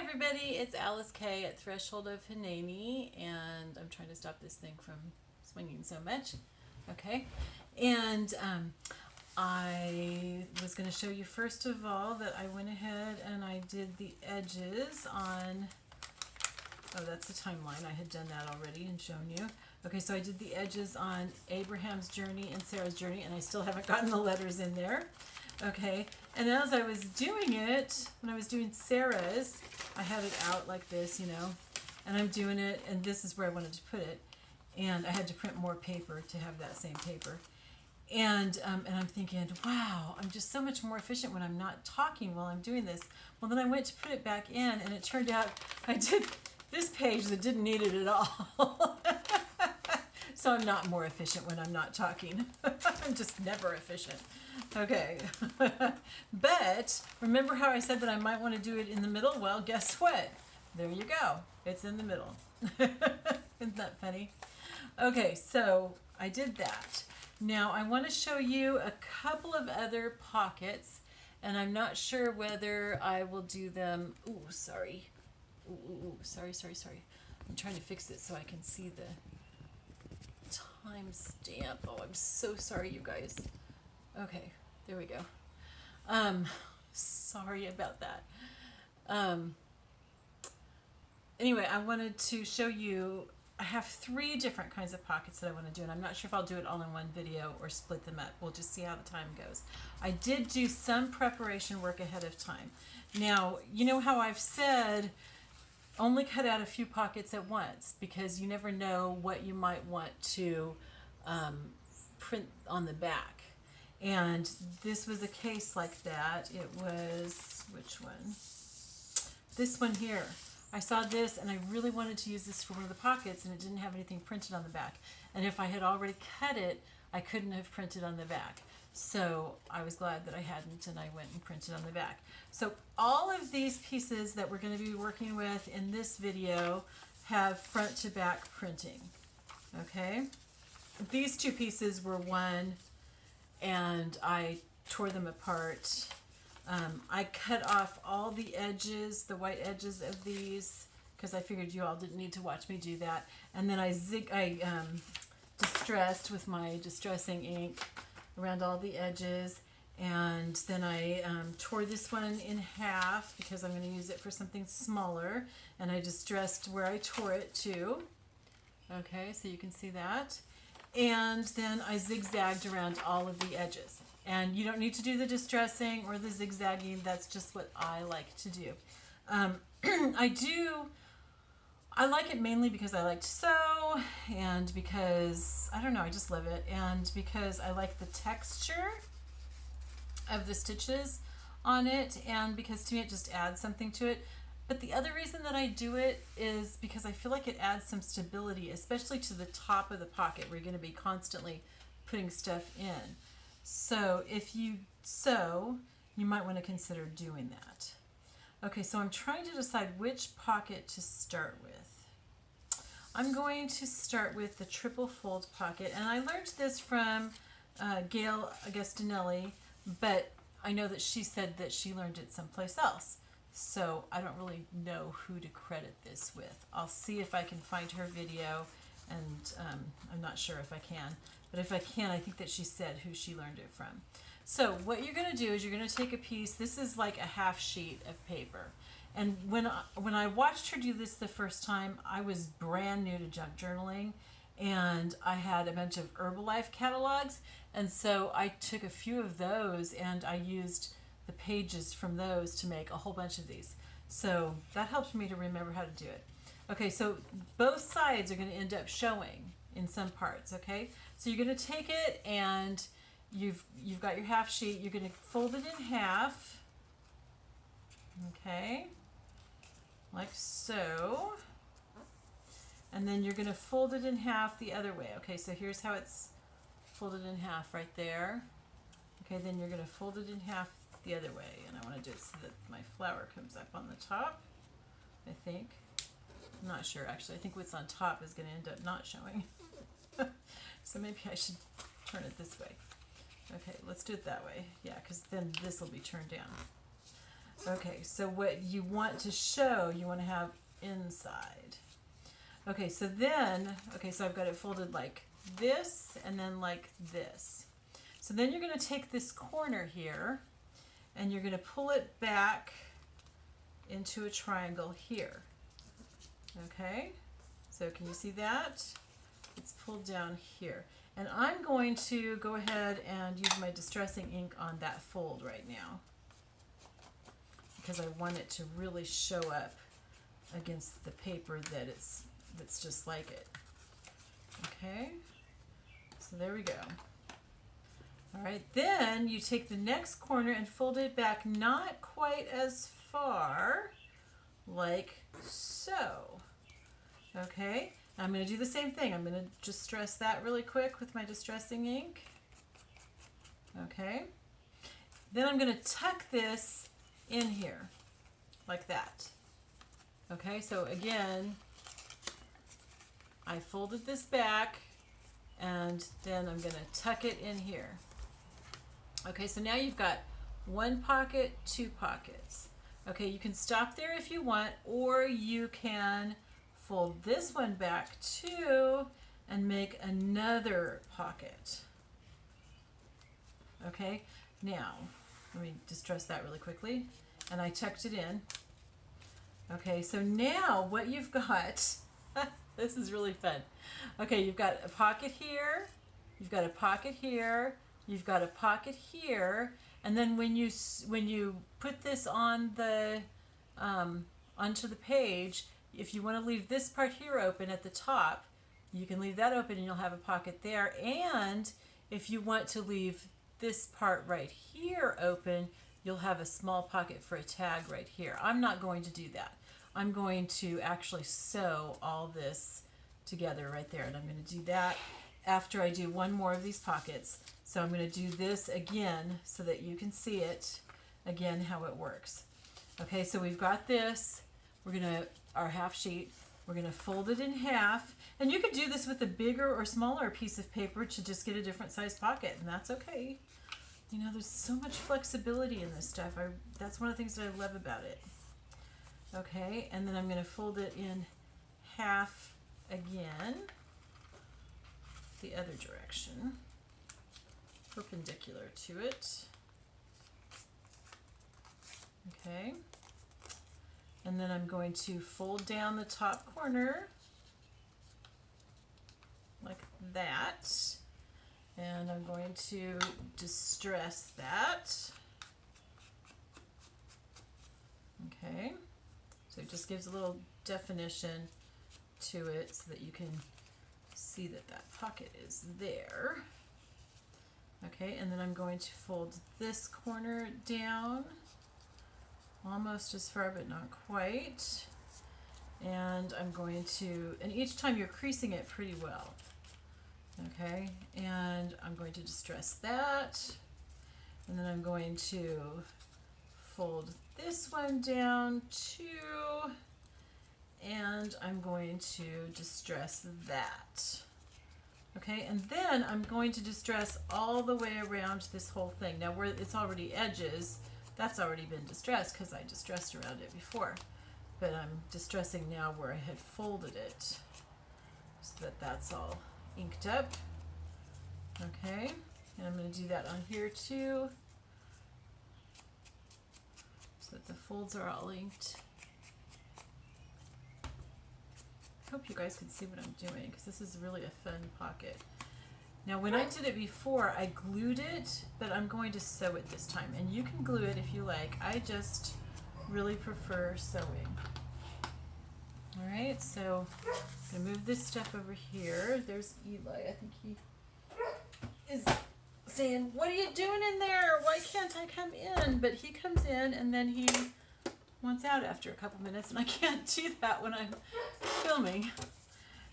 everybody, it's Alyce-Kay at Threshold of Hineni, and I'm trying to stop this thing from swinging so much. Okay, and I was going to show you first of all that I went ahead and I did the edges on, oh, that's the timeline. I had done that already and shown you. Okay, so I did the edges on Abraham's journey and Sarah's journey, and I still haven't gotten the letters in there. Okay, and as I was doing it, when I was doing Sarah's, I had it out like this, you know, and I'm doing it, and this is where I wanted to put it, and I had to print more paper to have that same paper. And I'm thinking, wow, I'm just so much more efficient when I'm not talking while I'm doing this. Well, then I went to put it back in, and it turned out I did this page that didn't need it at all. So I'm not more efficient when I'm not talking. I'm just never efficient. Okay. But remember how I said that I might want to do it in the middle? Well, guess what? There you go. It's in the middle. Isn't that funny? Okay, so I did that. Now I want to show you a couple of other pockets, and I'm not sure whether I will do them. Ooh, sorry. Ooh, sorry. I'm trying to fix it so I can see the timestamp. Oh, I'm so sorry, you guys. Okay, there we go. Sorry about that. Anyway, I wanted to show you, I have 3 different kinds of pockets that I want to do, and I'm not sure if I'll do it all in one video or split them up. We'll just see how the time goes. I did do some preparation work ahead of time. Now, you know how I've said only cut out a few pockets at once, because you never know what you might want to print on the back. And this was a case like that. It was, which one? This one here. I saw this and I really wanted to use this for one of the pockets, and it didn't have anything printed on the back. And if I had already cut it, I couldn't have printed on the back. So I was glad that I hadn't, and I went and printed on the back. So all of these pieces that we're going to be working with in this video have front to back printing. Okay? These 2 pieces were one, and I tore them apart. I cut off all the edges, the white edges of these, because I figured you all didn't need to watch me do that. And then I distressed with my distressing ink around all the edges, and then I tore this one in half because I'm going to use it for something smaller, and I distressed where I tore it too. Okay, so you can see that. And then I zigzagged around all of the edges. And you don't need to do the distressing or the zigzagging. That's just what I like to do. I like it mainly because I like to sew, and because, I don't know, I just love it. And because I like the texture of the stitches on it, and because to me it just adds something to it. But the other reason that I do it is because I feel like it adds some stability, especially to the top of the pocket where you're going to be constantly putting stuff in. So if you sew, you might want to consider doing that. Okay, so I'm trying to decide which pocket to start with. I'm going to start with the triple fold pocket, and I learned this from Gail Augustinelli, but I know that she said that she learned it someplace else. So I don't really know who to credit this with. I'll see if I can find her video, and I'm not sure if I can. But if I can, I think that she said who she learned it from. So what you're going to do is you're going to take a piece. This is like a half sheet of paper. And when I watched her do this the first time, I was brand new to junk journaling, and I had a bunch of Herbalife catalogs. And so I took a few of those, and I used the pages from those to make a whole bunch of these. So that helped me to remember how to do it. Okay, so both sides are going to end up showing in some parts, okay? So you're going to take it, and you've got your half sheet. You're going to fold it in half, okay, like so. And then you're going to fold it in half the other way. Okay, so here's how it's folded in half right there. Okay, then you're going to fold it in half the other way, and I want to do it so that my flower comes up on the top, I think. I'm not sure, actually. I think what's on top is going to end up not showing. So maybe I should turn it this way. Okay, let's do it that way. Yeah, because then this will be turned down. Okay, so what you want to show, you want to have inside. Okay, so then, so I've got it folded like this and then like this. So then you're going to take this corner here and you're going to pull it back into a triangle here. Okay, so can you see that? It's pulled down here. And I'm going to go ahead and use my distressing ink on that fold right now, because I want it to really show up against the paper that's just like it. Okay, so there we go. All right, then you take the next corner and fold it back not quite as far, like so. Okay, I'm going to do the same thing. I'm going to just distress that really quick with my distressing ink. Okay, then I'm going to tuck this in here like that. Okay, so again, I folded this back and then I'm going to tuck it in here. Okay, so now you've got one pocket, two pockets. Okay, you can stop there if you want, or you can fold this one back too and make another pocket. Okay, now let me distress that really quickly, and I tucked it in. Okay, so now what you've got, this is really fun. Okay, you've got a pocket here, you've got a pocket here, you've got a pocket here, and then when you put this on the onto the page, if you want to leave this part here open at the top, you can leave that open and you'll have a pocket there. And if you want to leave this part right here open, you'll have a small pocket for a tag right here. I'm not going to do that. I'm going to actually sew all this together right there, and I'm going to do that after I do one more of these pockets. So I'm going to do this again so that you can see it again how it works. Okay, so we've got this. We're going to, our half sheet, we're going to fold it in half, and you could do this with a bigger or smaller piece of paper to just get a different size pocket, and that's okay. You know, there's so much flexibility in this stuff. That's one of the things that I love about it. Okay, and then I'm going to fold it in half again, the other direction, perpendicular to it. Okay, and then I'm going to fold down the top corner like that, and I'm going to distress that. Okay, so it just gives a little definition to it so that you can see that that pocket is there. Okay, and then I'm going to fold this corner down almost as far, but not quite. And I'm going to, and each time you're creasing it pretty well. Okay, and I'm going to distress that. And then I'm going to fold this one down too. And I'm going to distress that. Okay, and then I'm going to distress all the way around this whole thing. Now where it's already edges, that's already been distressed because I distressed around it before. But I'm distressing now where I had folded it so that that's all inked up. Okay, and I'm going to do that on here too so that the folds are all inked. I hope you guys can see what I'm doing because this is really a fun pocket. Now when I did it before, I glued it, but I'm going to sew it this time. And you can glue it if you like. I just really prefer sewing. Alright, so I'm going to move this stuff over here. There's Eli. I think he is saying, "What are you doing in there? Why can't I come in?" But he comes in and then he wants out after a couple minutes, and I can't do that when I'm filming.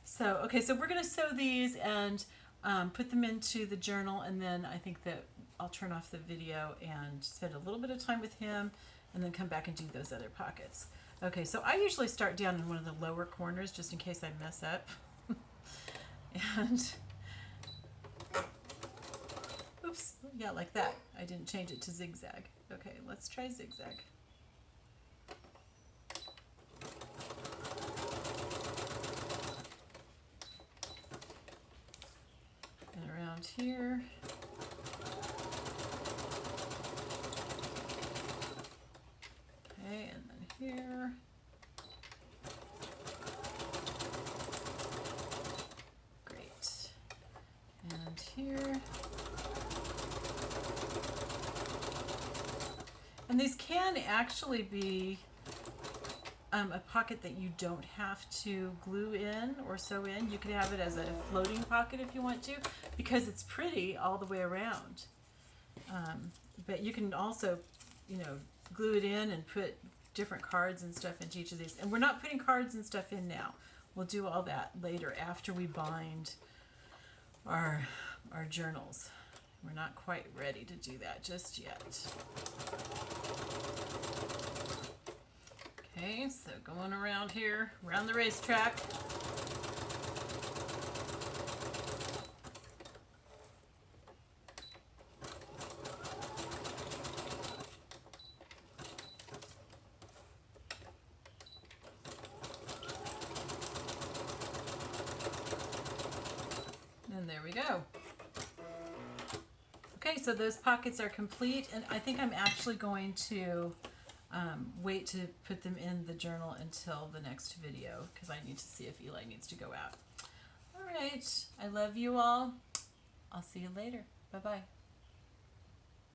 So, okay, so we're going to sew these and put them into the journal, and then I think that I'll turn off the video and spend a little bit of time with him and then come back and do those other pockets. Okay, so I usually start down in one of the lower corners just in case I mess up. And, oops, yeah, like that. I didn't change it to zigzag. Okay, let's try zigzag. here. Okay, and then here. Great. And here. And these can actually be a pocket that you don't have to glue in or sew in. You could have it as a floating pocket if you want to, because it's pretty all the way around. But you can also, you know, glue it in and put different cards and stuff into each of these. And we're not putting cards and stuff in now. We'll do all that later after we bind our journals. We're not quite ready to do that just yet. Okay, so going around here, around the racetrack. And there we go. Okay, so those pockets are complete, and I think I'm actually going to wait to put them in the journal until the next video, because I need to see if Eli needs to go out. All right, I love you all. I'll see you later. Bye-bye.